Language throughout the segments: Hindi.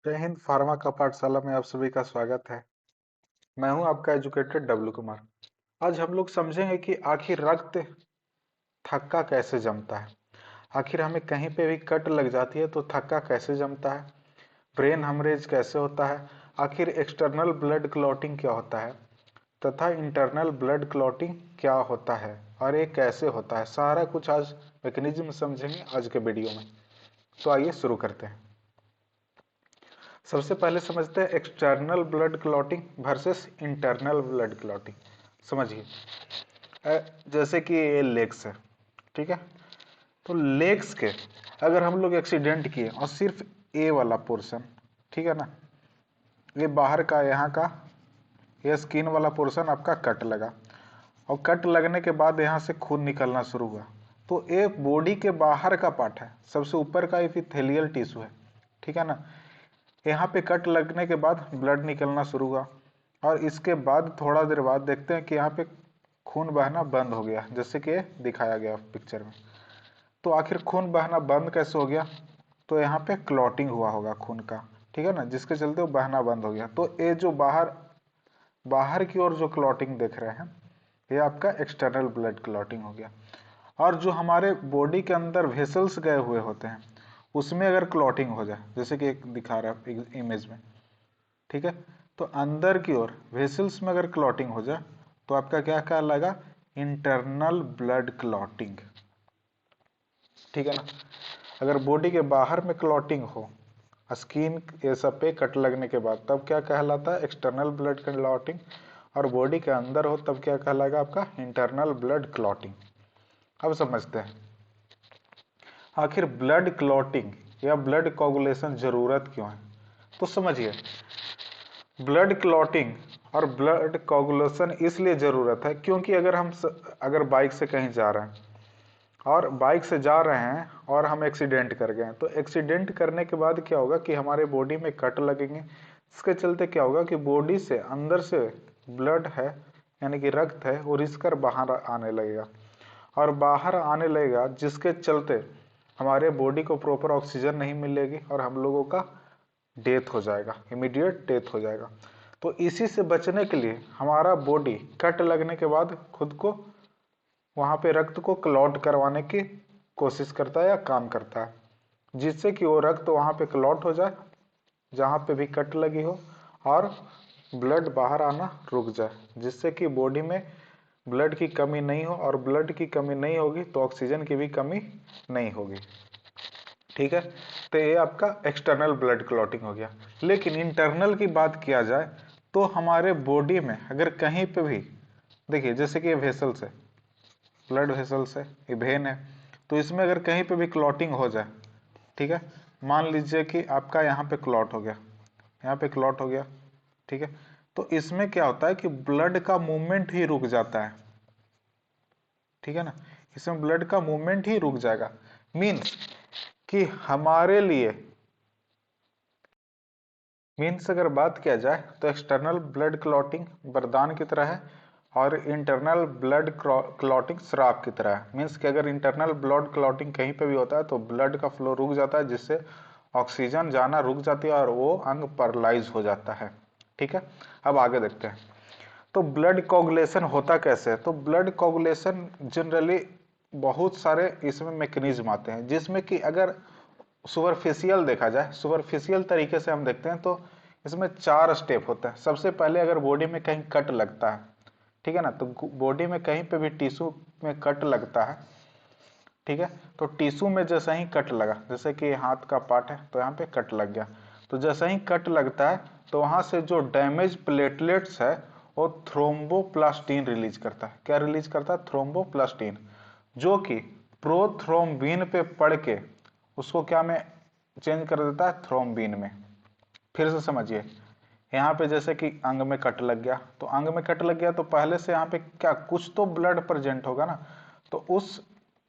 जय हिंद। फार्मा का पाठशाला में आप सभी का स्वागत है। मैं हूं आपका एजुकेटेड डब्लू कुमार। आज हम लोग समझेंगे कि आखिर रक्त थक्का कैसे जमता है। आखिर हमें कहीं पे भी कट लग जाती है तो थक्का कैसे जमता है, ब्रेन हेमरेज कैसे होता है, आखिर एक्सटर्नल ब्लड क्लॉटिंग क्या होता है तथा इंटरनल ब्लड क्लॉटिंग क्या होता है और ये कैसे होता है, सारा कुछ आज मैकेनिज्म समझेंगे आज के वीडियो में। तो आइए शुरू करते हैं। सबसे पहले समझते हैं external blood clotting versus internal blood clotting. समझिए, जैसे कि ये लेग्स है, ठीक है। तो लेग्स के अगर हम लोग एक्सीडेंट किए और सिर्फ ए वाला पोर्शन, ठीक है ना, ये बाहर का यहाँ का ये स्किन वाला पोर्शन आपका कट लगा और कट लगने के बाद यहाँ से खून निकलना शुरू हुआ, तो ये बॉडी के बाहर का पार्ट है, सबसे ऊपर का एपिथेलियल टिश्यू है, ठीक है ना। यहाँ पे कट लगने के बाद ब्लड निकलना शुरू हुआ और इसके बाद थोड़ा देर बाद देखते हैं कि यहाँ पे खून बहना बंद हो गया, जैसे कि दिखाया गया पिक्चर में। तो आखिर खून बहना बंद कैसे हो गया? तो यहाँ पे क्लॉटिंग हुआ होगा खून का, ठीक है ना, जिसके चलते वो बहना बंद हो गया। तो ये जो बाहर बाहर की ओर जो क्लॉटिंग देख रहे हैं, ये आपका एक्सटर्नल ब्लड क्लॉटिंग हो गया। और जो हमारे बॉडी के अंदर वेसल्स गए हुए होते हैं, उसमें अगर क्लॉटिंग हो जाए, जैसे कि एक दिखा रहा है इमेज में, ठीक है, तो अंदर की ओर वेसल्स में अगर क्लॉटिंग हो जाए तो आपका क्या कहलाएगा? इंटरनल ब्लड क्लॉटिंग, ठीक है ना। अगर बॉडी के बाहर में क्लॉटिंग हो, स्किन ये सब पे कट लगने के बाद, तब क्या कहलाता है? External blood clotting. और बॉडी के अंदर हो तब क्या कहलाएगा? आपका इंटरनल ब्लड क्लॉटिंग। अब समझते हैं आखिर ब्लड क्लॉटिंग या ब्लड कोगुलेशन जरूरत क्यों है। तो समझिए, ब्लड क्लॉटिंग और ब्लड कोगुलेशन इसलिए जरूरत है क्योंकि अगर बाइक से कहीं जा रहे हैं और बाइक से जा रहे हैं और हम एक्सीडेंट कर गए, तो एक्सीडेंट करने के बाद क्या होगा कि हमारे बॉडी में कट लगेंगे। इसके चलते क्या होगा कि बॉडी से अंदर से ब्लड है, यानी कि रक्त है, वो रिस कर बाहर आने लगेगा और बाहर आने लगेगा, जिसके चलते हमारे बॉडी को प्रॉपर ऑक्सीजन नहीं मिलेगी और हम लोगों का डेथ हो जाएगा, इमीडिएट डेथ हो जाएगा। तो इसी से बचने के लिए हमारा बॉडी कट लगने के बाद खुद को वहां पे रक्त को क्लॉट करवाने की कोशिश करता है या काम करता है, जिससे कि वो रक्त वहां पे क्लॉट हो जाए जहां पे भी कट लगी हो और ब्लड बाहर आना रुक जाए, जिससे कि बॉडी में ब्लड की कमी नहीं हो, और ब्लड की कमी नहीं होगी तो ऑक्सीजन की भी कमी नहीं होगी, ठीक है। तो ये आपका एक्सटर्नल ब्लड क्लॉटिंग हो गया। लेकिन इंटरनल की बात किया जाए तो हमारे बॉडी में अगर कहीं पे भी, देखिए जैसे कि ये वेसल्स है, ब्लड वेसल्स है, ये वेन है, तो इसमें अगर कहीं पे भी क्लॉटिंग हो जाए, ठीक है, मान लीजिए कि आपका यहाँ पे क्लॉट हो गया, यहाँ पे क्लॉट हो गया, ठीक है, तो इसमें क्या होता है कि ब्लड का मूवमेंट ही रुक जाता है, ठीक है ना। इसमें ब्लड का मूवमेंट ही रुक जाएगा। मीन्स कि हमारे लिए, मीन्स अगर बात किया जाए तो एक्सटर्नल ब्लड क्लॉटिंग वरदान की तरह है और इंटरनल ब्लड क्लॉटिंग श्राप की तरह है। मीन्स कि अगर इंटरनल ब्लड क्लॉटिंग कहीं पे भी होता है तो ब्लड का फ्लो रुक जाता है, जिससे ऑक्सीजन जाना रुक जाती है और वो अंग पैरालाइज हो जाता है, ठीक है। अब आगे देखते हैं, तो ब्लड कोगुलेशन होता कैसे है। तो ब्लड कोगुलेशन जनरली बहुत सारे इसमें मैकेनिज्म आते हैं, जिसमें कि अगर सुपरफिशियल देखा जाए, सुपरफिशियल तरीके से हम देखते हैं तो इसमें 4 स्टेप होता है। सबसे पहले अगर बॉडी में कहीं कट लगता है, ठीक है ना, तो बॉडी में कहीं पे भी टिश्यू में कट लगता है, ठीक है, तो टिश्यू में जैसे ही कट लगा, जैसे कि हाथ का पार्ट है तो यहाँ पे कट लग गया, तो जैसे ही कट लगता है तो वहां से जो डैमेज प्लेटलेट्स है वो थ्रोम्बोप्लास्टिन रिलीज करता है। क्या रिलीज करता है? थ्रोम्बोप्लास्टिन, जो कि प्रोथ्रोम्बिन पे पड़ के उसको क्या में चेंज कर देता है? थ्रोम्बिन में। फिर से समझिए, यहाँ पे जैसे कि अंग में कट लग गया, तो अंग में कट लग गया तो पहले से यहाँ पे क्या कुछ तो ब्लड प्रेजेंट होगा ना, तो उस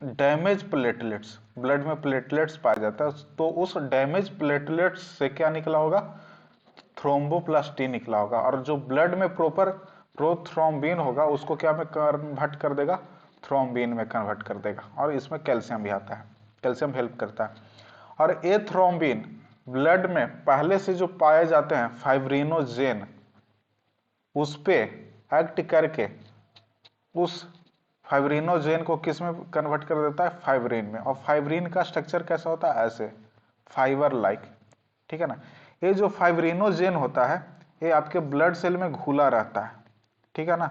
डैमेज प्लेटलेट्स, ब्लड में प्लेटलेट्स पाया जाता है, तो उस डैमेज प्लेटलेट्स से क्या निकला होगा? थ्रोम्बोप्लास्टिन निकला होगा, और जो ब्लड में प्रॉपर प्रोथ्रोम्बिन होगा उसको क्या में कन्वर्ट कर देगा? थ्रोम्बिन में कन्वर्ट कर देगा। और इसमें कैल्शियम भी आता है, कैल्शियम हेल्प करता है। और ए थ्रोम्बिन ब्लड में पहले से जो पाए जाते हैं फाइब्रिनोजेन, उस पे एक्ट करके उस फाइब्रिनोजेन को किस में कन्वर्ट कर देता है, फाइब्रिन में। और फाइब्रिन का स्ट्रक्चर कैसा होता है, ऐसे फाइबर लाइक, ठीक है ना। ये जो फाइब्रिनोजेन होता है ये आपके ब्लड सेल में घुला रहता है, ठीक है ना,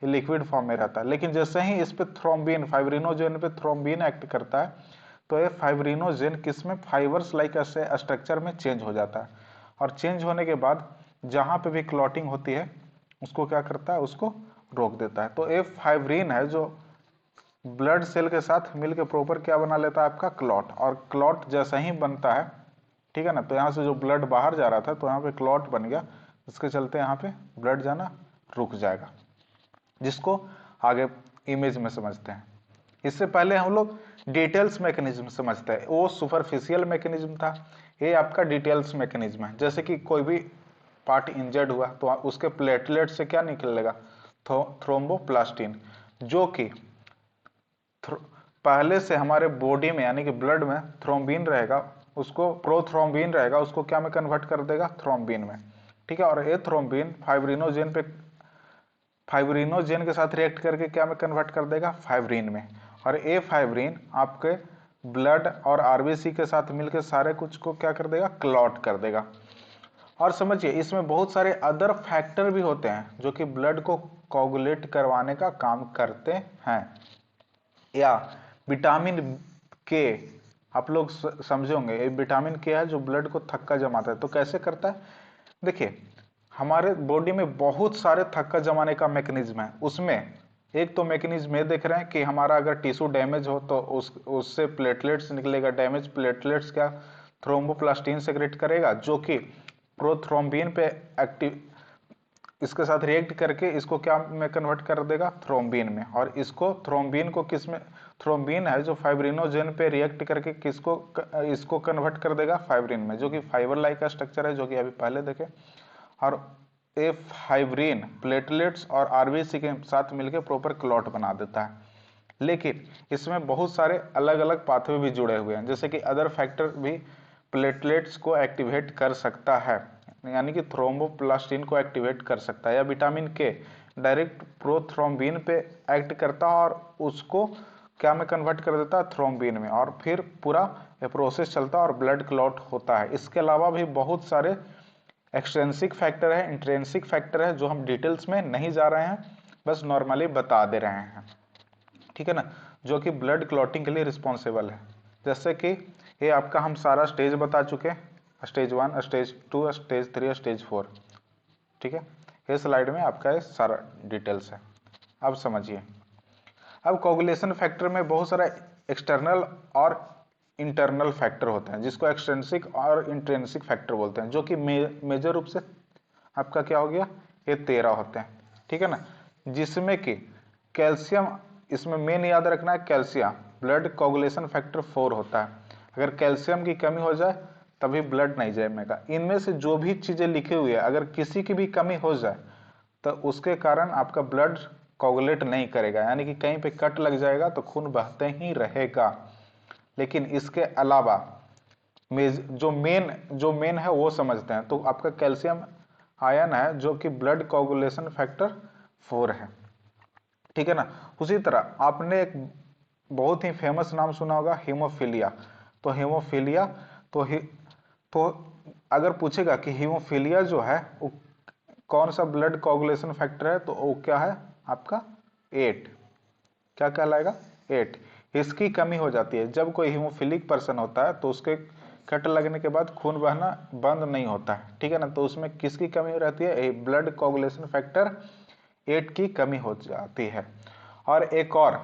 ये लिक्विड फॉर्म में रहता है। लेकिन जैसे ही इस पे थ्रोम्बिन, फाइब्रिनोजेन पे थ्रोम्बिन एक्ट करता है तो ये फाइब्रिनोजेन किस में, फाइबर्स लाइक स्ट्रक्चर में चेंज हो जाता है। और चेंज होने के बाद जहां पे भी क्लॉटिंग होती है उसको क्या करता है, उसको रोक देता है। तो ये फाइब्रिन है जो ब्लड सेल के साथ मिलकर प्रॉपर क्या बना लेता है, आपका क्लॉट। और क्लॉट जैसा ही बनता है, ठीक है ना, तो यहाँ से जो ब्लड बाहर जा रहा था तो यहाँ पे क्लॉट बन गया, इसके चलते यहाँ पे ब्लड जाना रुक जाएगा, जिसको आगे इमेज में समझते हैं। इससे पहले हम लोग डिटेल्स मैकेनिज्म समझते हैं, वो सुपरफिशियल मैकेनिज्म था, ये आपका डिटेल्स मैकेनिज्म है। जैसे कि कोई भी पार्ट इंजर्ड हुआ तो उसके प्लेटलेट से क्या निकलेगा, थ्रोम्बोप्लास्टिन, जो कि पहले से हमारे बॉडी में यानी कि ब्लड में थ्रोम्बिन रहेगा, उसको प्रोथ्रोम्बिन रहेगा, उसको क्या में कन्वर्ट कर देगा, थ्रोम्बिन में, ठीक है। और ये थ्रोम्बिन फाइब्रिनोजेन के साथ रिएक्ट करके क्या में कन्वर्ट कर देगा, फाइब्रिन में। और ये फाइब्रिन आपके ब्लड और आरबीसी के साथ मिलकर सारे कुछ को क्या कर देगा, क्लॉट कर देगा। और समझिए इसमें बहुत सारे अदर फैक्टर भी होते हैं जो कि ब्लड को कोगुलेट करवाने का काम करते हैं। या विटामिन के, आप लोग समझे होंगे, ये विटामिन के है जो ब्लड को थक्का जमाता है। तो कैसे करता है, देखिए हमारे बॉडी में बहुत सारे थक्का जमाने का मैकेनिज्म है। उसमें एक तो मैकेनिज्म ये देख रहे हैं कि हमारा अगर टिश्यू डैमेज हो तो उससे प्लेटलेट्स निकलेगा, डैमेज प्लेटलेट्स क्या थ्रोम्बोप्लास्टिन सेक्रेट करेगा, जो कि प्रोथ्रोम्बिन पे एक्टिव, इसके साथ रिएक्ट करके इसको क्या में कन्वर्ट कर देगा, थ्रोम्बिन में। और इसको थ्रोम्बिन को किस में, थ्रोम्बिन है जो फाइब्रिनोजेन पे रिएक्ट करके किसको, इसको कन्वर्ट कर देगा फाइब्रिन में, जो कि फाइबर लाइक का स्ट्रक्चर है, जो कि अभी पहले देखे। और ये फाइब्रिन प्लेटलेट्स और आरबीसी के साथ मिलकर प्रॉपर क्लॉट बना देता है। लेकिन इसमें बहुत सारे अलग अलग पाथवे भी जुड़े हुए हैं, जैसे कि अदर फैक्टर भी प्लेटलेट्स को एक्टिवेट कर सकता है, यानी कि थ्रोम्बोप्लास्टिन को एक्टिवेट कर सकता है। या विटामिन के डायरेक्ट प्रोथ्रोम्बिन पे एक्ट करता है और उसको क्या में कन्वर्ट कर देता है, थ्रोम्बिन में। और फिर पूरा ये प्रोसेस चलता है और ब्लड क्लॉट होता है। इसके अलावा भी बहुत सारे एक्सट्रेंसिक फैक्टर है, इंट्रेंसिक फैक्टर है, जो हम डिटेल्स में नहीं जा रहे हैं, बस नॉर्मली बता दे रहे हैं, ठीक है ना, जो कि ब्लड क्लॉटिंग के लिए रिस्पॉन्सिबल है। जैसे कि ये आपका हम सारा स्टेज बता चुके हैं, स्टेज 1, स्टेज 2, स्टेज 3, स्टेज 4, ठीक है। ये स्लाइड में आपका ये सारा डिटेल्स है। अब समझिए, अब कोगुलेशन फैक्टर में बहुत सारा एक्सटर्नल और इंटरनल फैक्टर होते हैं, जिसको एक्सट्रिंसिक और इंट्रिंसिक फैक्टर बोलते हैं, जो कि मेजर रूप से आपका क्या हो गया, ये 13 होते हैं, ठीक है ना। जिसमें कि कैल्शियम, इसमें मेन याद रखना है कैल्शियम, ब्लड कोगुलेशन फैक्टर 4 होता है। अगर कैल्शियम की कमी हो जाए तभी ब्लड नहीं जमेगा। इनमें से जो भी चीजें लिखी हुई है अगर किसी की भी कमी हो जाए तो उसके कारण आपका ब्लड कोगुलेट नहीं करेगा, यानी कि कहीं पे कट लग जाएगा तो खून बहते ही रहेगा। लेकिन इसके अलावा जो मेन है वो समझते हैं। तो आपका कैल्शियम आयन है जो कि ब्लड कोगुलेशन फैक्टर 4 है, ठीक है ना। उसी तरह आपने एक बहुत ही फेमस नाम सुना होगा, हीमोफीलिया। तो हीमोफीलिया तो अगर पूछेगा कि हीमोफीलिया जो है वो कौन सा ब्लड कोगुलेशन फैक्टर है, तो वो क्या है आपका 8, क्या कहलाएगा 8। इसकी कमी हो जाती है जब कोई हीमोफिलिक पर्सन होता है तो उसके कट लगने के बाद खून बहना बंद नहीं होता है, ठीक है ना। तो उसमें किसकी कमी रहती है, ब्लड कोगुलेशन फैक्टर 8 की कमी हो जाती है। और एक और,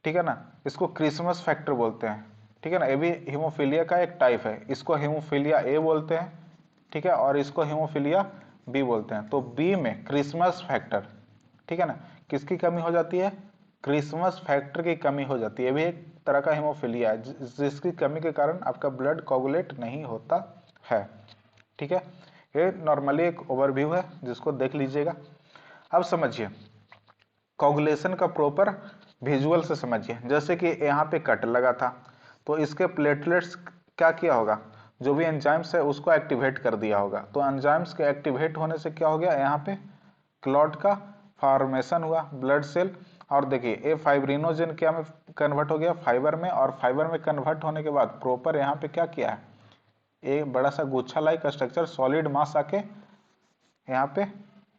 ठीक है ना, इसको क्रिसमस फैक्टर बोलते हैं, ठीक है ना। ये भी हीमोफीलिया का एक टाइप है, इसको हीमोफीलिया ए बोलते हैं, ठीक है, और इसको हीमोफीलिया बी बोलते हैं। तो बी में क्रिसमस फैक्टर, ठीक है ना, किसकी कमी हो जाती है, क्रिसमस फैक्टर की कमी हो जाती है। ये भी एक तरह का हीमोफीलिया है जिसकी कमी के कारण आपका ब्लड कोगुलेट नहीं होता है, ठीक है। ये नॉर्मली एक ओवरव्यू है जिसको देख लीजिएगा। अब समझिए कोगुलेशन का प्रॉपर विजुअल से समझिए। जैसे कि यहाँ पे कट लगा था तो इसके प्लेटलेट्स क्या किया होगा, जो भी एंजाइम्स है उसको एक्टिवेट कर दिया होगा। तो एंजाइम्स के एक्टिवेट होने से क्या हो गया, यहाँ पे क्लॉट का फॉर्मेशन हुआ ब्लड सेल। और देखिए ये फाइब्रिनोजेन क्या में कन्वर्ट हो गया, फाइबर में, और फाइबर में कन्वर्ट होने के बाद प्रॉपर यहाँ पे क्या किया है, एक बड़ा सा गुच्छा लाइक स्ट्रक्चर सॉलिड मास आके यहाँ पे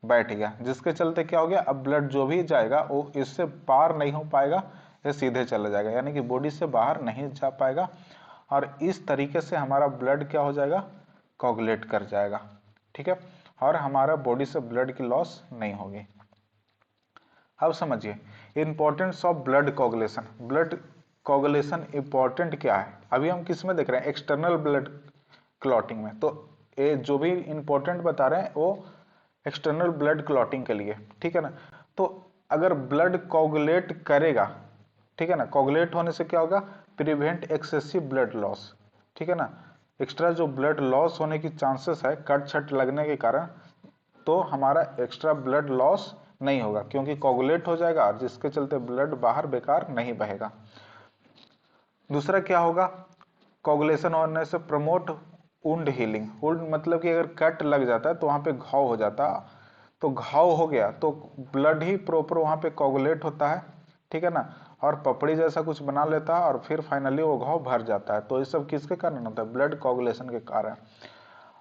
बैठ गया, जिसके चलते क्या हो गया, अब ब्लड जो भी जाएगा वो इससे पार नहीं हो पाएगा, ये सीधे चला जाएगा, यानी कि बॉडी से बाहर नहीं जा पाएगा। और इस तरीके से हमारा ब्लड क्या हो जाएगा, कोगुलेट कर जाएगा, ठीक है, और हमारा बॉडी से ब्लड की लॉस नहीं होगी। अब समझिए importance of blood coagulation. Blood coagulation important क्या है, अभी हम किस में देख रहे हैं, एक्सटर्नल ब्लड क्लॉटिंग में। तो ये जो भी इंपॉर्टेंट बता रहे हैं वो एक्सटर्नल ब्लड क्लॉटिंग के लिए, ठीक है ना। तो अगर ब्लड कोगुलेट करेगा, ठीक है ना, कोगुलेट होने से क्या होगा, प्रिवेंट एक्सेसिव ब्लड लॉस, ठीक है ना। एक्स्ट्रा जो ब्लड लॉस होने की चांसेस है कट छट लगने के कारण, तो हमारा एक्स्ट्रा ब्लड लॉस नहीं होगा, क्योंकि कोगुलेट हो जाएगा, जिसके चलते ब्लड बाहर बेकार नहीं बहेगा। दूसरा क्या होगा, कोगुलेशन होने से प्रमोट वुंड हीलिंग। वुंड मतलब कि अगर कट लग जाता है तो वहां पे घाव हो जाता है, तो घाव हो गया तो ब्लड ही प्रॉपर वहां पे कोगुलेट होता है, ठीक है ना, और पपड़ी जैसा कुछ बना लेता है और फिर फाइनली वो घाव भर जाता है। तो ये सब किसके कारण होता है, ब्लड कोगुलेशन के कारण।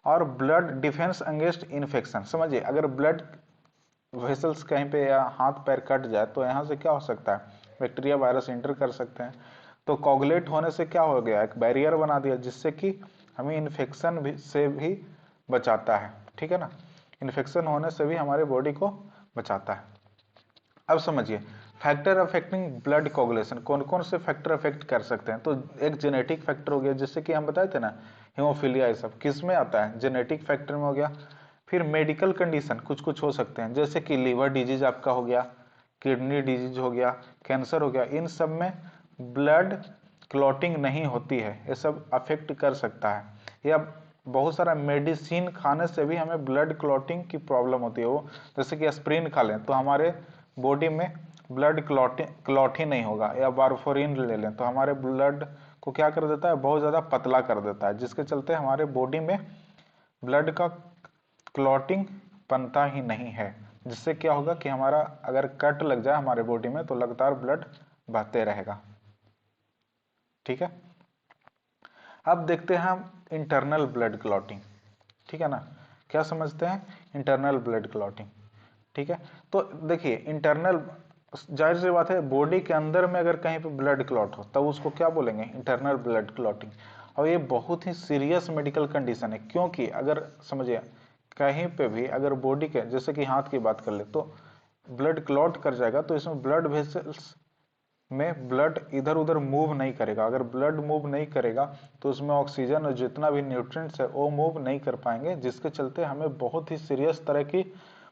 और ब्लड डिफेंस अगेंस्ट इन्फेक्शन। समझिए अगर ब्लड वेसल्स कहीं पे या हाथ पैर कट जाए तो यहाँ से क्या हो सकता है, बैक्टीरिया वायरस इंटर कर सकते हैं। तो कोगुलेट होने से क्या हो गया, एक बैरियर बना दिया, जिससे कि हमें इन्फेक्शन भी से भी बचाता है, ठीक है ना, इन्फेक्शन होने से भी हमारे बॉडी को बचाता है। अब समझिए फैक्टर अफेक्टिंग ब्लड कोगुलेशन, कौन कौन से फैक्टर अफेक्ट कर सकते हैं। तो एक जेनेटिक फैक्टर हो गया, जैसे कि हम बताए थे ना, हीमोफीलिया, ये सब किस में आता है, जेनेटिक फैक्टर में हो गया। फिर मेडिकल कंडीशन कुछ कुछ हो सकते हैं, जैसे कि लीवर डिजीज आपका हो गया, किडनी डिजीज हो गया, कैंसर हो गया, इन सब में ब्लड क्लॉटिंग नहीं होती है, ये सब अफेक्ट कर सकता है। या बहुत सारा मेडिसिन खाने से भी हमें ब्लड क्लॉटिंग की प्रॉब्लम होती है, वो जैसे कि एस्प्रिन खा लें तो हमारे बॉडी में ब्लड क्लॉट ही नहीं होगा, या वारफोरिन ले लें तो हमारे ब्लड को क्या कर देता है, बहुत ज़्यादा पतला कर देता है, जिसके चलते हमारे बॉडी में ब्लड का क्लॉटिंग बनता ही नहीं है। जिससे क्या होगा कि हमारा अगर कट लग जाए हमारे बॉडी में तो लगातार ब्लड बहते रहेगा, ठीक है। अब देखते हैं हम इंटरनल ब्लड क्लॉटिंग, ठीक है ना, क्या समझते हैं इंटरनल ब्लड क्लॉटिंग, ठीक है। तो देखिए इंटरनल, जाहिर सी बात है बॉडी के अंदर में अगर कहीं पे ब्लड क्लॉट हो तब उसको क्या बोलेंगे, इंटरनल ब्लड क्लॉटिंग। और ये बहुत ही सीरियस मेडिकल कंडीशन है, क्योंकि अगर समझिए कहीं पे भी अगर बॉडी के, जैसे कि हाथ की बात कर ले, तो ब्लड क्लॉट कर जाएगा तो इसमें ब्लड वेसल्स में ब्लड इधर उधर मूव नहीं करेगा। अगर ब्लड मूव नहीं करेगा तो उसमें ऑक्सीजन और जितना भी न्यूट्रिएंट्स है वो मूव नहीं कर पाएंगे, जिसके चलते हमें बहुत ही सीरियस तरह की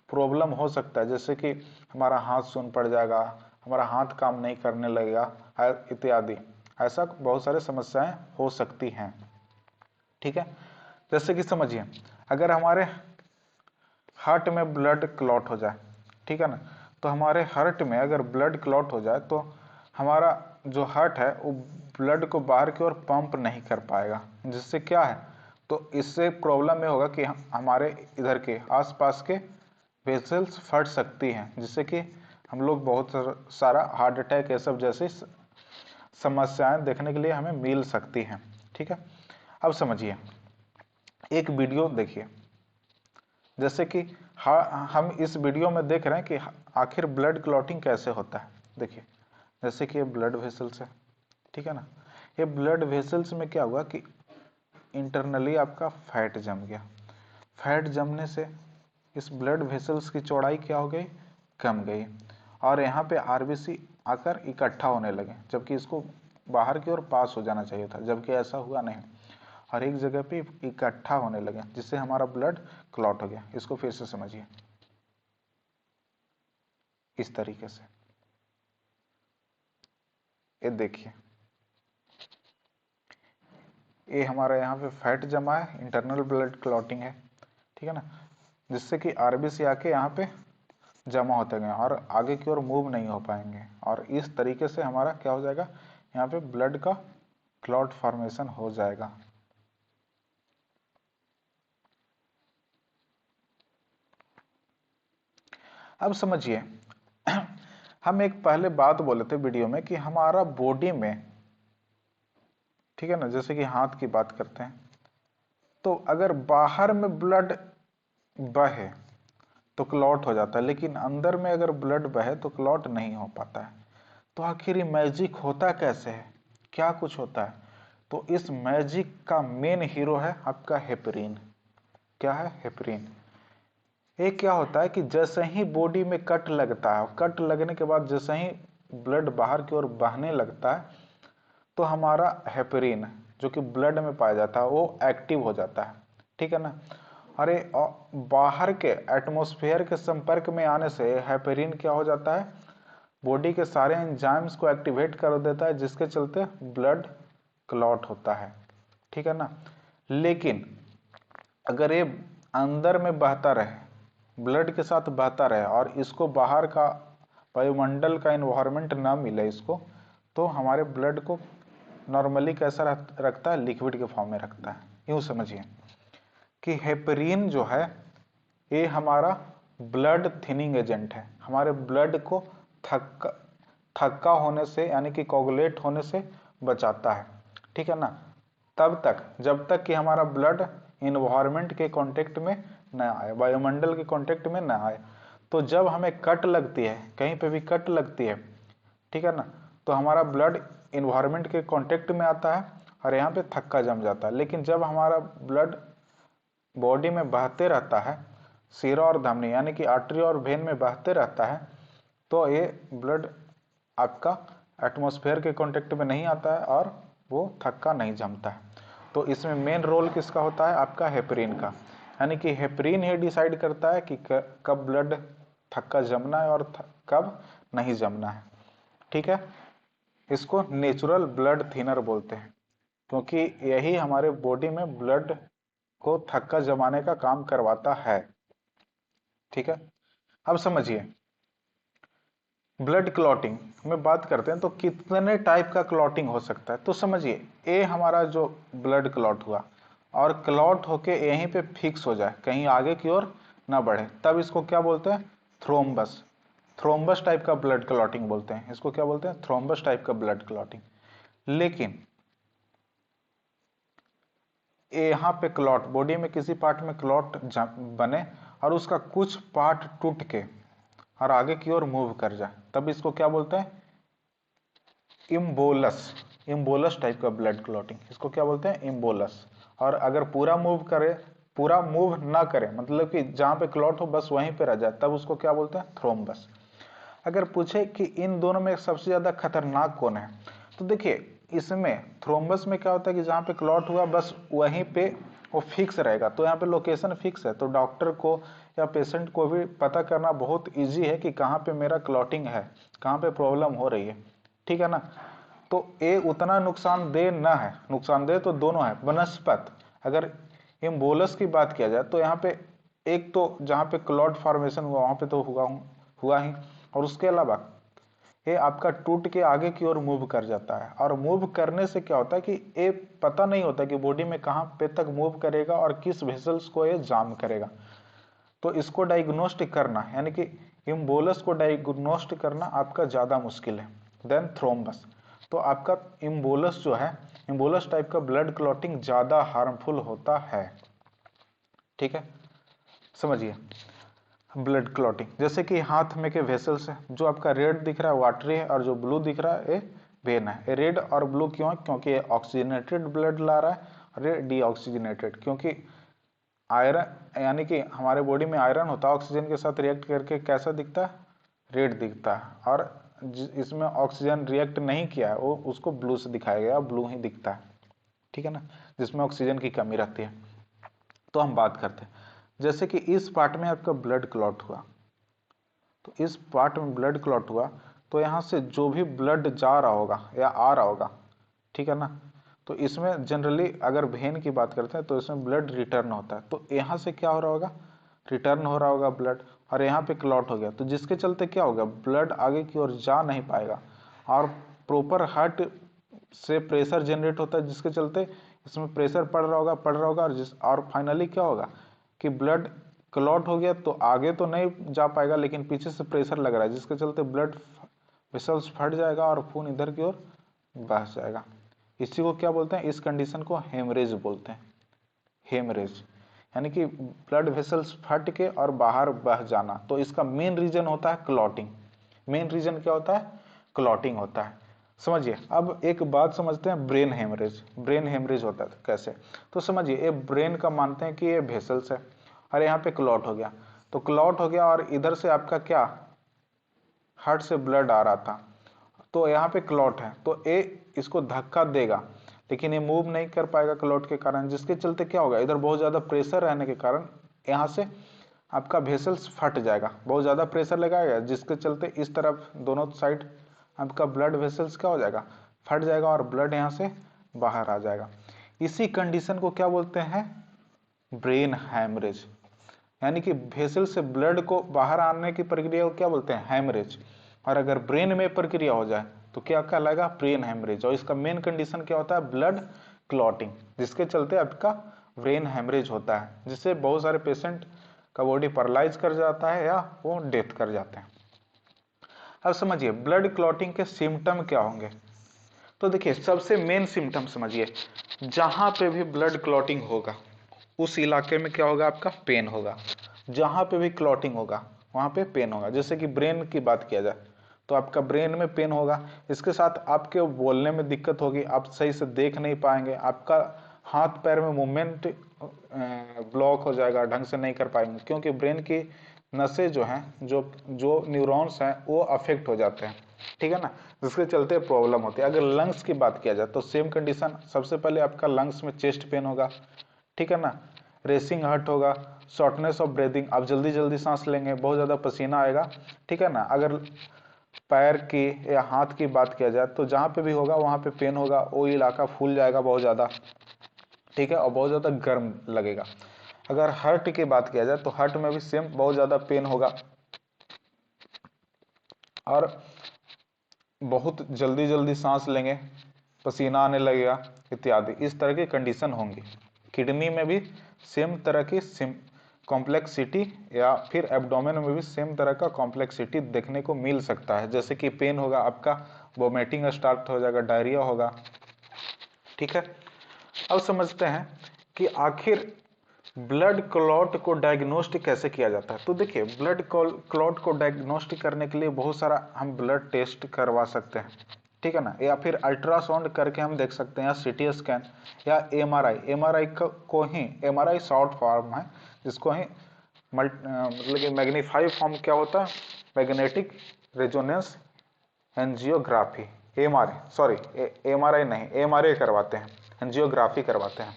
प्रॉब्लम हो सकता है, जैसे कि हमारा हाथ सून पड़ जाएगा, हमारा हाथ काम नहीं करने लगेगा इत्यादि। ऐसा बहुत सारे समस्याएं हो सकती हैं, ठीक है। जैसे कि समझिए अगर हमारे हार्ट में ब्लड क्लॉट हो जाए, ठीक है ना, तो हमारे हार्ट में अगर ब्लड क्लॉट हो जाए तो हमारा जो हार्ट है वो ब्लड को बाहर की ओर पंप नहीं कर पाएगा, जिससे क्या है, तो इससे प्रॉब्लम ये होगा कि हमारे इधर के आसपास के वेसल्स फट सकती हैं, जिससे कि हम लोग बहुत सारा हार्ट अटैक ये सब जैसी समस्याएं देखने के लिए हमें मिल सकती हैं, ठीक है। अब समझिए एक वीडियो देखिए, जैसे कि हम इस वीडियो में देख रहे हैं कि आखिर ब्लड क्लॉटिंग कैसे होता है। देखिए जैसे कि ये ब्लड वेसल्स है, ठीक है ना, ये ब्लड वेसल्स में क्या हुआ कि इंटरनली आपका फैट जम गया, फैट जमने से इस ब्लड वेसल्स की चौड़ाई क्या हो गई, कम गई, और यहाँ पे आरबीसी आकर इकट्ठा होने लगे, जबकि इसको बाहर की ओर पास हो जाना चाहिए था, जबकि ऐसा हुआ नहीं, और एक जगह पे इकट्ठा होने लगे, जिससे हमारा ब्लड क्लॉट हो गया। इसको फिर से समझिए इस तरीके से, ये देखिए ये हमारा यहाँ पे फैट जमा है, इंटरनल ब्लड क्लॉटिंग है, ठीक है ना, जिससे कि आरबीसी आके यहाँ पे जमा होते गए और आगे की ओर मूव नहीं हो पाएंगे, और इस तरीके से हमारा क्या हो जाएगा, यहाँ पे ब्लड का क्लॉट फॉर्मेशन हो जाएगा। अब समझिए, हम एक पहले बात बोले थे वीडियो में कि हमारा बॉडी में, ठीक है ना, जैसे कि हाथ की बात करते हैं, तो अगर बाहर में ब्लड बहे तो क्लॉट हो जाता है, लेकिन अंदर में अगर ब्लड बहे तो क्लॉट नहीं हो पाता है। तो आखिर ये मैजिक होता कैसे है, क्या कुछ होता है? तो इस मैजिक का मेन हीरो है आपका हेपरिन। क्या है? हेपरिन। ये क्या होता है कि जैसे ही बॉडी में कट लगता है, कट लगने के बाद जैसे ही ब्लड बाहर की ओर बहने लगता है, तो हमारा हेपरिन जो कि ब्लड में पाया जाता है वो एक्टिव हो जाता है, ठीक है ना। अरे बाहर के एटमॉस्फेयर के संपर्क में आने से हेपरिन क्या हो जाता है, बॉडी के सारे एंजाइम्स को एक्टिवेट कर देता है, जिसके चलते ब्लड क्लॉट होता है, ठीक है ना। लेकिन अगर ये अंदर में बहता रहे, ब्लड के साथ बहता रहे, और इसको बाहर का वायुमंडल का इन्वायरमेंट ना मिले इसको, तो हमारे ब्लड को नॉर्मली कैसा रखता है, लिक्विड के फॉर्म में रखता है। यूं समझिए कि हेपरिन जो है ये हमारा ब्लड थिनिंग एजेंट है, हमारे ब्लड को थक्का होने से यानी कि कोगुलेट होने से बचाता है, ठीक है ना। तब तक जब तक कि हमारा ब्लड इन्वायरमेंट के कांटेक्ट में न आए, वायुमंडल के कांटेक्ट में न आए। तो जब हमें कट लगती है, कहीं पे भी कट लगती है, ठीक है ना, तो हमारा ब्लड इन्वायरमेंट के कांटेक्ट में आता है और यहाँ पे थक्का जम जाता है। लेकिन जब हमारा ब्लड बॉडी में बहते रहता है, सिरा और धमनी यानी कि आर्टरी और वेन में बहते रहता है, तो ये ब्लड आपका एटमॉस्फेयर के कांटेक्ट में नहीं आता है और वो थक्का नहीं जमता है। तो इसमें मेन रोल किसका होता है, आपका हेपरिन का। यानी कि हेपरिन ही डिसाइड करता है कि कब ब्लड थक्का जमना है और कब नहीं जमना है, ठीक है। इसको नेचुरल ब्लड थिनर बोलते हैं, क्योंकि यही हमारे बॉडी में ब्लड को थक्का जमाने का काम करवाता है, ठीक है। अब समझिए, ब्लड क्लॉटिंग में बात करते हैं तो कितने टाइप का क्लॉटिंग हो सकता है। तो समझिए, ए हमारा जो ब्लड क्लॉट हुआ और क्लॉट होके यहीं पे फिक्स हो जाए, कहीं आगे की ओर ना बढ़े, तब इसको क्या बोलते हैं, थ्रोम्बस। थ्रोम्बस टाइप का ब्लड क्लॉटिंग बोलते हैं, इसको क्या बोलते हैं, थ्रोम्बस टाइप का ब्लड क्लॉटिंग। लेकिन यहाँ पे क्लॉट, बॉडी में किसी पार्ट में क्लॉट बने और उसका कुछ पार्ट टूट के और आगे की ओर मूव कर जाए, तब इसको क्या बोलते हैं, इम्बोलस। इम्बोलस टाइप का ब्लड क्लॉटिंग, इसको क्या बोलते हैं, इम्बोलस। और अगर पूरा मूव करे, पूरा मूव ना करे, मतलब कि जहां पे क्लॉट हो बस वहीं पे रह जाए, तब उसको क्या बोलते हैं, थ्रोम्बस। अगर पूछे कि इन दोनों में सबसे ज्यादा खतरनाक कौन है, तो देखिए इसमें थ्रोम्बस में क्या होता है कि जहाँ पे क्लॉट हुआ बस वहीं पे वो फिक्स रहेगा, तो यहाँ पे लोकेशन फिक्स है, तो डॉक्टर को या पेशेंट को भी पता करना बहुत इजी है कि कहाँ पे मेरा क्लॉटिंग है, कहाँ पे प्रॉब्लम हो रही है, ठीक है ना। तो ये उतना नुकसानदेह ना है, नुकसानदेह तो दोनों है बनस्पत। अगर एम्बोलस की बात किया जाए तो यहाँ पे एक तो जहाँ पे क्लॉट फॉर्मेशन हुआ वहां पे तो हुआ ही, और उसके अलावा ये आपका टूट के आगे की ओर मूव कर जाता है, और मूव करने से क्या होता है कि ये पता नहीं होता कि बॉडी में कहाँ पे तक मूव करेगा और किस वेसल्स को ये जाम करेगा। तो इसको डायग्नोस्ट करना यानी कि इम्बोलस को डायग्नोस्ट करना आपका ज़्यादा मुश्किल है देन थ्रोम्बस। तो आपका इम्बोलस जो है, इम्बोलस टाइप का ब्लड क्लॉटिंग ज़्यादा हार्मफुल होता है, ठीक है। समझिए, ब्लड क्लॉटिंग जैसे कि हाथ में के वेसल्स है, जो आपका रेड दिख रहा है वाटरी है और जो ब्लू दिख रहा है ये वेन है। ये रेड और ब्लू क्यों है, क्योंकि ये ऑक्सीजनेटेड ब्लड ला रहा है और ये डीऑक्सीजनेटेड, क्योंकि आयरन यानी कि हमारे बॉडी में आयरन होता है, ऑक्सीजन के साथ रिएक्ट करके कैसा दिखता है, रेड दिखता है, और इसमें ऑक्सीजन रिएक्ट नहीं किया है वो उसको ब्लू से दिखाया गया, ब्लू ही दिखता है, ठीक है ना, जिसमें ऑक्सीजन की कमी रहती है। तो हम बात करते हैं जैसे कि इस पार्ट में आपका ब्लड क्लॉट हुआ, तो इस पार्ट में ब्लड क्लॉट हुआ तो यहाँ से जो भी ब्लड जा रहा होगा या आ रहा होगा, ठीक है ना, तो इसमें जनरली अगर वेन की बात करते हैं तो इसमें ब्लड रिटर्न होता है, तो यहाँ से क्या हो रहा होगा, रिटर्न हो रहा होगा ब्लड, और यहाँ पे क्लॉट हो गया, तो जिसके चलते क्या होगा, ब्लड आगे की ओर जा नहीं पाएगा और प्रॉपर हार्ट से प्रेशर जनरेट होता है, जिसके चलते इसमें प्रेशर पड़ रहा होगा और फाइनली क्या होगा कि ब्लड क्लॉट हो गया तो आगे तो नहीं जा पाएगा, लेकिन पीछे से प्रेशर लग रहा है, जिसके चलते ब्लड वेसल्स फट जाएगा और खून इधर की ओर बह जाएगा। इसी को क्या बोलते हैं, इस कंडीशन को हेमरेज बोलते हैं। हेमरेज यानी कि ब्लड वेसल्स फट के और बाहर बह जाना। तो इसका मेन रीजन होता है क्लॉटिंग। मेन रीजन क्या होता है, क्लॉटिंग होता है। समझिए, अब एक बात समझते हैं, ब्रेन हेमरेज। ब्रेन हेमरेज होता है कैसे, तो समझिए, ये ब्रेन का मानते हैं कि ये वेसल्स है और यहाँ पे क्लॉट हो गया। तो क्लॉट हो गया और इधर से आपका क्या, हार्ट से ब्लड आ रहा था, तो यहाँ पे क्लॉट है, तो ए इसको धक्का देगा, लेकिन ये मूव नहीं कर पाएगा क्लॉट के कारण, जिसके चलते क्या होगा, इधर बहुत ज्यादा प्रेशर रहने के कारण यहाँ से आपका वेसल्स फट जाएगा, बहुत ज्यादा प्रेशर लगाएगा, जिसके चलते इस तरफ दोनों साइड आपका ब्लड वेसल्स क्या हो जाएगा, फट जाएगा और ब्लड यहाँ से बाहर आ जाएगा। इसी कंडीशन को क्या बोलते हैं, ब्रेन हैमरेज। यानी कि वेसल से ब्लड को बाहर आने की प्रक्रिया को क्या बोलते हैं, हैमरेज। और अगर ब्रेन में प्रक्रिया हो जाए तो क्या कहलाएगा, ब्रेन हैमरेज। और इसका मेन कंडीशन क्या होता है, ब्लड क्लॉटिंग, जिसके चलते आपका ब्रेन हैमरेज होता है, जिससे बहुत सारे पेशेंट का बॉडी पैरालाइज कर जाता है या वो डेथ कर जाते हैं। अब समझिए ब्लड क्लॉटिंग के सिम्टम क्या होंगे। तो देखिए, सबसे मेन सिम्टम समझिए, जहां पे भी ब्लड क्लॉटिंग होगा उस इलाके में क्या होगा, आपका पेन होगा। जहां पे भी क्लॉटिंग होगा वहां पे पेन होगा। जैसे कि ब्रेन की बात किया जाए तो आपका ब्रेन में पेन होगा, इसके साथ आपके बोलने में दिक्कत होगी, आप सही से देख नहीं पाएंगे, आपका हाथ पैर में मूवमेंट ब्लॉक हो जाएगा, ढंग से नहीं कर पाएंगे, क्योंकि ब्रेन की नसें जो हैं, जो जो न्यूरॉन्स हैं वो अफेक्ट हो जाते हैं, ठीक है ना, जिसके चलते प्रॉब्लम होती है। अगर लंग्स की बात किया जाए तो सेम कंडीशन, सबसे पहले आपका लंग्स में चेस्ट पेन होगा, ठीक है ना, रेसिंग हार्ट होगा, शॉर्टनेस ऑफ ब्रीदिंग, आप जल्दी जल्दी सांस लेंगे, बहुत ज़्यादा पसीना आएगा, ठीक है ना। अगर पैर की या हाथ की बात किया जाए तो जहाँ पे भी होगा वहाँ पे पेन होगा, वो इलाका फूल जाएगा बहुत ज़्यादा, ठीक है, और बहुत ज़्यादा गर्म लगेगा। अगर हार्ट की बात किया जाए तो हार्ट में भी सेम बहुत ज़्यादा पेन होगा और बहुत जल्दी जल्दी सांस लेंगे, पसीना आने लगेगा इत्यादि, इस तरह की कंडीशन होंगी। किडनी में भी सेम तरह की कॉम्प्लेक्सिटी, या फिर एब्डोमेन में भी सेम तरह का कॉम्प्लेक्सिटी देखने को मिल सकता है। जैसे कि पेन होगा, आपका वोमिटिंग स्टार्ट हो जाएगा, डायरिया होगा, ठीक है। अब समझते हैं कि आखिर ब्लड क्लॉट को डायग्नोस्ट कैसे किया जाता है। तो देखिए, ब्लड क्लॉट को डायग्नोस्ट करने के लिए बहुत सारा हम ब्लड टेस्ट करवा सकते हैं, ठीक है ना, या फिर अल्ट्रासाउंड करके हम देख सकते हैं, या सीटी स्कैन या एमआरआई। एमआरआई को ही, एमआरआई शॉर्ट फॉर्म है, जिसको ही मतलब कि मैग्नीफाई फॉर्म क्या होता है, magnetic resonance angiography, MRI, sorry MRI नहीं, एमआरआई करवाते हैं, एंजियोग्राफी करवाते हैं,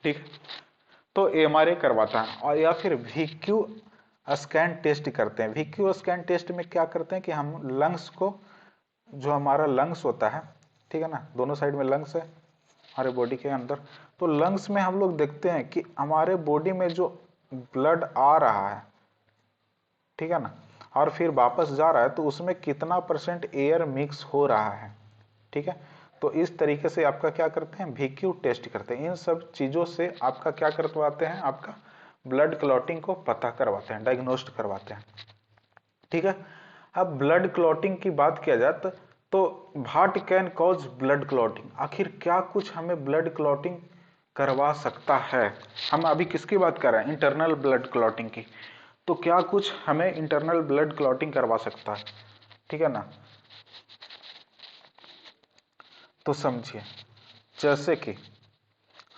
ठीक है। तो एमआरआई करवाता है, और या फिर वीक्यू स्कैन टेस्ट करते हैं। वीक्यू स्कैन टेस्ट में क्या करते हैं कि हम लंग्स को, जो हमारा लंग्स होता है, ठीक है ना, दोनों साइड में लंग्स है हमारे बॉडी के अंदर, तो लंग्स में हम लोग देखते हैं कि हमारे बॉडी में जो ब्लड आ रहा है, ठीक है ना, और फिर वापस जा रहा है, तो उसमें कितना परसेंट एयर मिक्स हो रहा है, ठीक है। तो इस तरीके से आपका क्या करते हैं, वीक्यू टेस्ट करते हैं। इन सब चीज़ों से आपका क्या करवाते हैं, आपका ब्लड क्लॉटिंग को पता करवाते हैं, डायग्नोस्ट करवाते हैं, ठीक है। अब ब्लड क्लॉटिंग की बात किया जाए तो what can cause blood clotting, आखिर क्या कुछ हमें ब्लड क्लॉटिंग करवा सकता है। हम अभी किसकी बात कर रहे हैं, इंटरनल ब्लड क्लॉटिंग की। तो क्या कुछ हमें इंटरनल ब्लड क्लॉटिंग करवा सकता है, ठीक है ना। तो समझिए, जैसे कि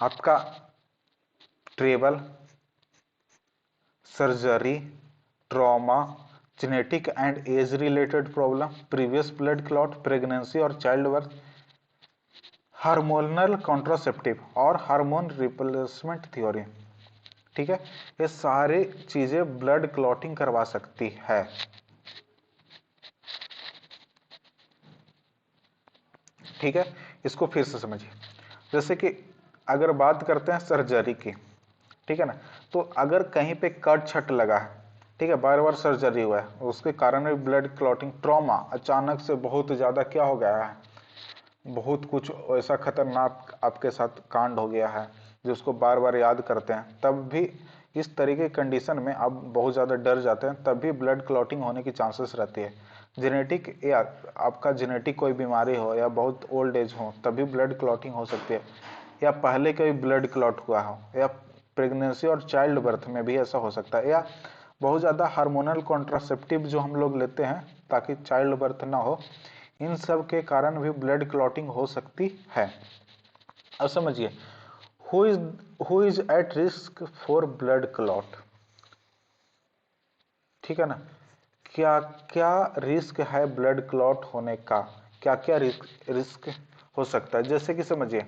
आपका travel, surgery, trauma, genetic and age related problem, previous blood clot, pregnancy और चाइल्ड बर्थ, हार्मोनल कॉन्ट्रासेप्टिव और हार्मोन रिप्लेसमेंट थ्योरी, ठीक है, ये सारी चीजें ब्लड क्लॉटिंग करवा सकती है, ठीक है। इसको फिर से समझिए, जैसे कि अगर बात करते हैं सर्जरी की, ठीक है ना, तो अगर कहीं पे कट छट लगा है, ठीक है, बार बार सर्जरी हुआ है, उसके कारण भी ब्लड क्लॉटिंग, ट्रॉमा, अचानक से बहुत ज्यादा क्या हो गया है, बहुत कुछ ऐसा खतरनाक आपके साथ कांड हो गया है जिसको बार बार याद करते हैं, तब भी इस तरीके की कंडीशन में आप बहुत ज़्यादा डर जाते हैं, तब भी ब्लड क्लॉटिंग होने की चांसेस रहती है। जेनेटिक या आपका जेनेटिक कोई बीमारी हो या बहुत ओल्ड एज हो तभी ब्लड क्लॉटिंग हो सकती है, या पहले कभी ब्लड क्लॉट हुआ हो, या प्रेगनेंसी और चाइल्ड बर्थ में भी ऐसा हो सकता है, या बहुत ज़्यादा हार्मोनल कॉन्ट्रासेप्टिव जो हम लोग लेते हैं ताकि चाइल्ड बर्थ ना हो, इन सब के कारण भी ब्लड क्लॉटिंग हो सकती है। अब समझिए, who is at risk for blood clot. ठीक है ना, क्या क्या रिस्क है ब्लड क्लॉट होने का, क्या क्या रिस्क हो सकता है। जैसे कि समझिए,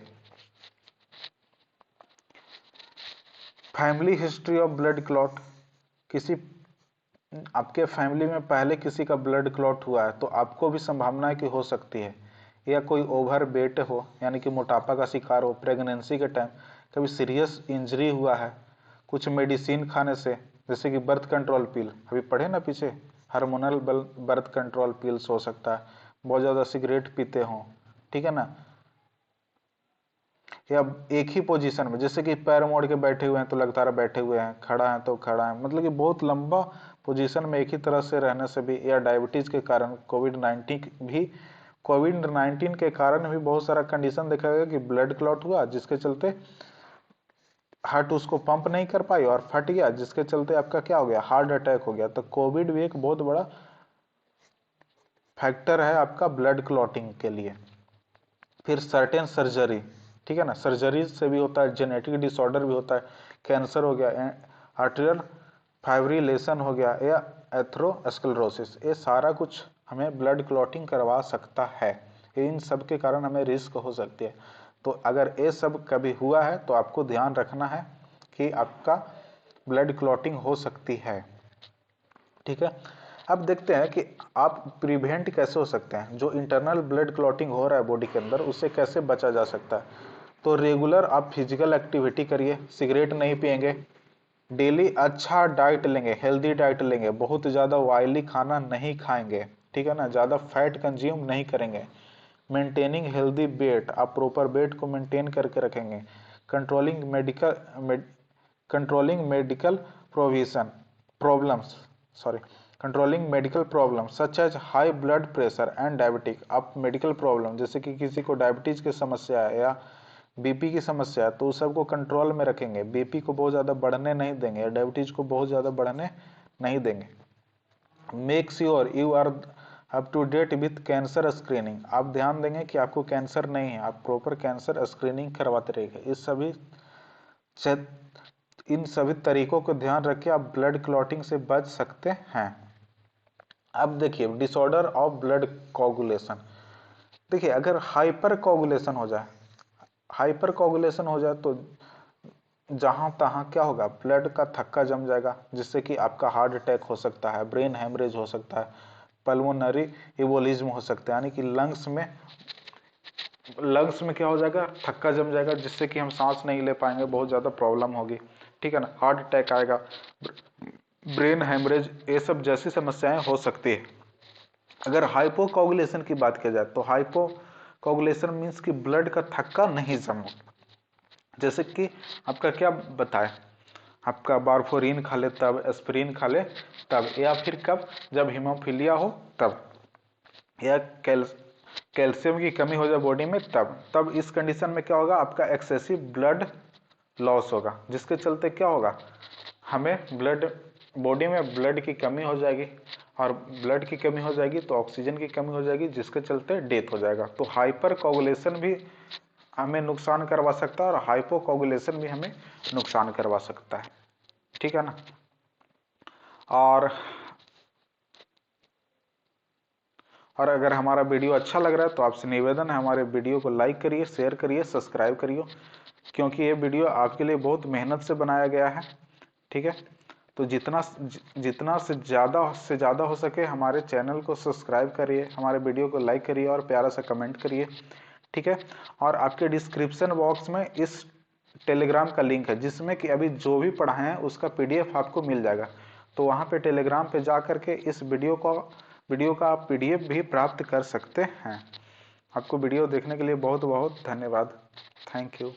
family history of blood clot, किसी आपके फैमिली में पहले किसी का ब्लड क्लॉट हुआ है तो आपको भी संभावना है कि हो सकती है, या कोई ओवर वेट हो यानी कि मोटापा का शिकार हो, प्रेगनेंसी के टाइम कभी सीरियस इंजरी हुआ है कुछ मेडिसिन खाने से, जैसे कि बर्थ कंट्रोल पिल अभी पढ़े ना पीछे, हार्मोनल बर्थ कंट्रोल पिल्स हो सकता है, बहुत ज़्यादा सिगरेट पीते हों, ठीक है ना, या एक ही पोजीशन में जैसे कि पैर मोड़ के बैठे हुए हैं तो लगातार बैठे हुए हैं, खड़ा है तो खड़ा है, मतलब कि बहुत लंबा पोजीशन में एक ही तरह से रहने से भी, या डायबिटीज के कारण, कोविड 19 के कारण भी बहुत सारा कंडीशन देखा गया कि ब्लड क्लॉट हुआ जिसके चलते हार्ट उसको पंप नहीं कर पाई और फट गया, जिसके चलते आपका क्या हो गया, हार्ट अटैक हो गया। तो कोविड भी एक बहुत बड़ा फैक्टर है आपका ब्लड क्लॉटिंग के लिए। फिर सर्टेन सर्जरी, ठीक है ना, सर्जरी से भी होता है, जेनेटिक डिसऑर्डर भी होता है, कैंसर हो गया, आर्टेरियल फाइब्रिलेशन हो गया, या एथेरोस्क्लेरोसिस, ये सारा कुछ हमें ब्लड क्लॉटिंग करवा सकता है, इन सब के कारण हमें रिस्क हो सकती है। तो अगर ये सब कभी हुआ है तो आपको ध्यान रखना है कि आपका ब्लड क्लॉटिंग हो सकती है। ठीक है, अब देखते हैं कि आप प्रिवेंट कैसे हो सकते हैं, जो इंटरनल ब्लड क्लॉटिंग हो रहा है बॉडी के अंदर उससे कैसे बचा जा सकता है। तो रेगुलर आप फिजिकल एक्टिविटी करिए, सिगरेट नहीं पिएंगे, डेली अच्छा डाइट लेंगे, हेल्दी डाइट लेंगे, बहुत ज़्यादा ऑयली खाना नहीं खाएंगे, ठीक है ना, ज़्यादा फैट कंज्यूम नहीं करेंगे, मेंटेनिंग हेल्दी वेट, आप प्रॉपर वेट को मेंटेन करके रखेंगे, controlling medical provision problems sorry controlling medical problem such as high blood pressure and diabetic. आप मेडिकल प्रॉब्लम जैसे कि किसी को डायबिटीज की समस्या है या बीपी की समस्या है तो उस सबको कंट्रोल में रखेंगे, बीपी को बहुत ज़्यादा बढ़ने नहीं देंगे, डायबिटीज को बहुत ज़्यादा बढ़ने नहीं देंगे। Make sure you are up to date with cancer screening, आप ध्यान देंगे कि आपको कैंसर नहीं है, आप प्रॉपर कैंसर स्क्रीनिंग करवाते रहिए। इन सभी तरीकों को ध्यान रखिए, आप ब्लड क्लॉटिंग से बच सकते हैं। अब देखिए, डिसऑर्डर ऑफ ब्लड कोगुलेशन, देखिए अगर हाइपर कोगुलेशन हो जाए, हाइपर कोगुलेशन हो जाए तो जहां तहां क्या होगा, ब्लड का थक्का जम जाएगा जिससे कि आपका हार्ट अटैक हो सकता है, ब्रेन हेमरेज हो सकता है, पल्मोनरी इबोलिज्म हो सकता है, यानी कि लंग्स में क्या हो जाएगा, थक्का जम जाएगा जिससे कि हम सांस नहीं ले पाएंगे, बहुत ज़्यादा प्रॉब्लम होगी, ठीक है ना, हार्ट अटैक आएगा, ब्रेन हेमरेज, ये सब जैसी समस्याएं हो सकती है। अगर हाइपोकोगुलेशन की बात की जाए तो हाइपोकोगुलेशन मीन्स कि ब्लड का थक्का नहीं जमा, जैसे कि आपका क्या बताए, आपका बारफोरिन खा ले तब, एस्पिरिन खा ले तब, या फिर कब, जब हीमोफीलिया हो तब, या कैल्शियम की कमी हो जाए बॉडी में तब इस कंडीशन में क्या होगा, आपका एक्सेसिव ब्लड लॉस होगा, जिसके चलते क्या होगा, हमें बॉडी में ब्लड की कमी हो जाएगी, और ब्लड की कमी हो जाएगी तो ऑक्सीजन की कमी हो जाएगी जिसके चलते डेथ हो जाएगा। तो हाइपर कोगुलेशन भी हमें नुकसान करवा सकता है और हाइपोकोगुलेशन भी हमें नुकसान करवा सकता है, ठीक है ना। और अगर हमारा वीडियो अच्छा लग रहा है तो आपसे निवेदन है, हमारे वीडियो को लाइक करिए, शेयर करिए, सब्सक्राइब करिए, क्योंकि ये वीडियो आपके लिए बहुत मेहनत से बनाया गया है, ठीक है। तो जितना से ज़्यादा हो सके हमारे चैनल को सब्सक्राइब करिए, हमारे वीडियो को लाइक करिए और प्यारा सा कमेंट करिए, ठीक है। और आपके डिस्क्रिप्शन बॉक्स में इस टेलीग्राम का लिंक है जिसमें कि अभी जो भी पढ़ाए हैं उसका PDF आपको मिल जाएगा, तो वहाँ पे टेलीग्राम पे जा करके इस वीडियो का आप PDF भी प्राप्त कर सकते हैं। आपको वीडियो देखने के लिए बहुत बहुत धन्यवाद, थैंक यू।